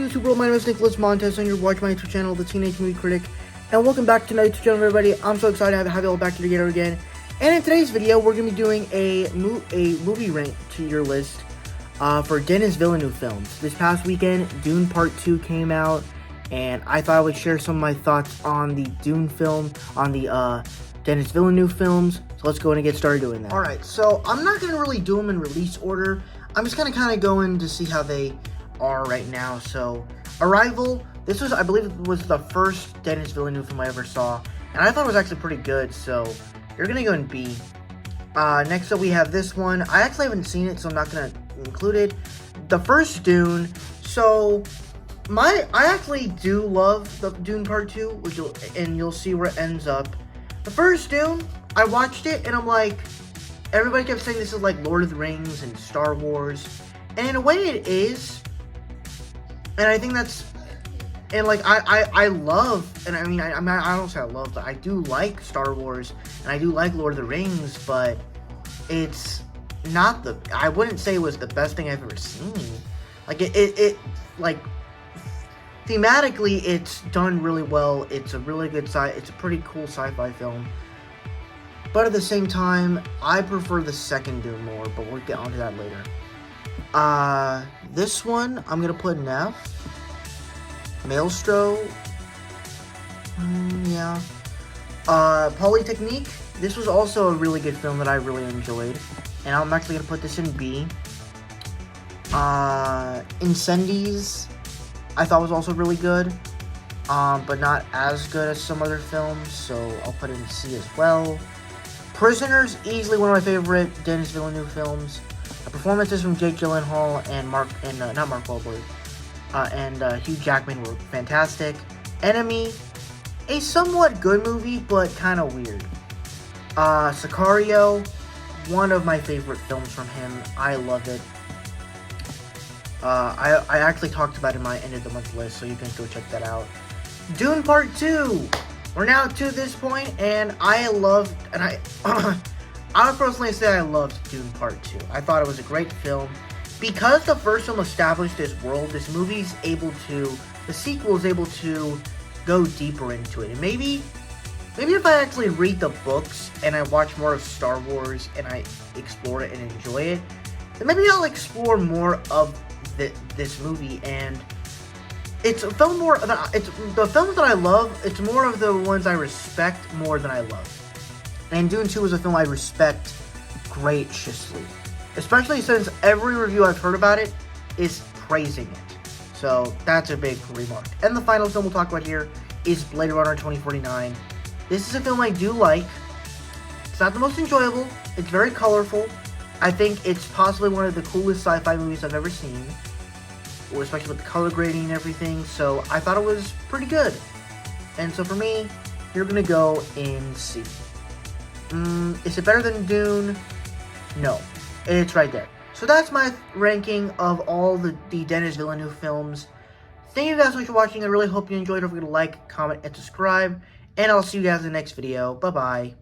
YouTube world, my name is Nicholas Montes, and you're watching my YouTube channel, The Teenage Movie Critic. And welcome back to my YouTube channel, everybody. I'm so excited to have you all back together again. And in today's video, we're going to be doing a movie rank tier list for Denis Villeneuve films. This past weekend, Dune Part 2 came out, and I thought I would share some of my thoughts on the Dune film, on the Denis Villeneuve films. So let's go in and get started doing that. Alright, so I'm not going to really do them in release order. I'm just going to kind of go in to see how they are right now. So, Arrival, this was, I believe, it was the first Denis Villeneuve film I ever saw, and I thought it was actually pretty good, so you're going to go in B. Next up we have this one. I actually haven't seen it, so I'm not going to include it. The first Dune, so I actually do love the Dune Part 2, which you'll see where it ends up. The first Dune, I watched it, and I'm like, everybody kept saying this is like Lord of the Rings and Star Wars, and in a way it is, and I think that's, and like, I love, and I mean, I don't say I love, but I do like Star Wars, and I do like Lord of the Rings, but it's not I wouldn't say it was the best thing I've ever seen. Like, it like, thematically, it's done really well. It's a really good it's a pretty cool sci-fi film. But at the same time, I prefer the second Dune more, but we'll get onto that later. This one, I'm gonna put an F. Maelstrom, yeah. Polytechnique, this was also a really good film that I really enjoyed, and I'm actually gonna put this in B. Incendies, I thought was also really good, but not as good as some other films, so I'll put it in C as well. Prisoners, easily one of my favorite Denis Villeneuve films. The performances from Jake Gyllenhaal and not Mark Wahlberg, and Hugh Jackman were fantastic. Enemy, a somewhat good movie, but kind of weird. Sicario, one of my favorite films from him. I love it. I actually talked about it in my end of the month list, so you can go check that out. Dune Part 2. We're now to this point, and I would personally say I loved Dune Part 2. I thought it was a great film. Because the first film established this world, the sequel is able to go deeper into it. And maybe if I actually read the books, and I watch more of Star Wars, and I explore it and enjoy it, then maybe I'll explore more of this movie. And it's a film it's the films that I love, it's more of the ones I respect more than I love. And Dune 2 is a film I respect graciously. Especially since every review I've heard about it is praising it. So that's a big remark. And the final film we'll talk about here is Blade Runner 2049. This is a film I do like. It's not the most enjoyable. It's very colorful. I think it's possibly one of the coolest sci-fi movies I've ever seen, especially with the color grading and everything. So I thought it was pretty good. And so for me, you're going to go in C. Is it better than Dune? No. It's right there. So that's my ranking of all the Denis Villeneuve films. Thank you guys so much for watching. I really hope you enjoyed. Don't forget to like, comment, and subscribe. And I'll see you guys in the next video. Bye-bye.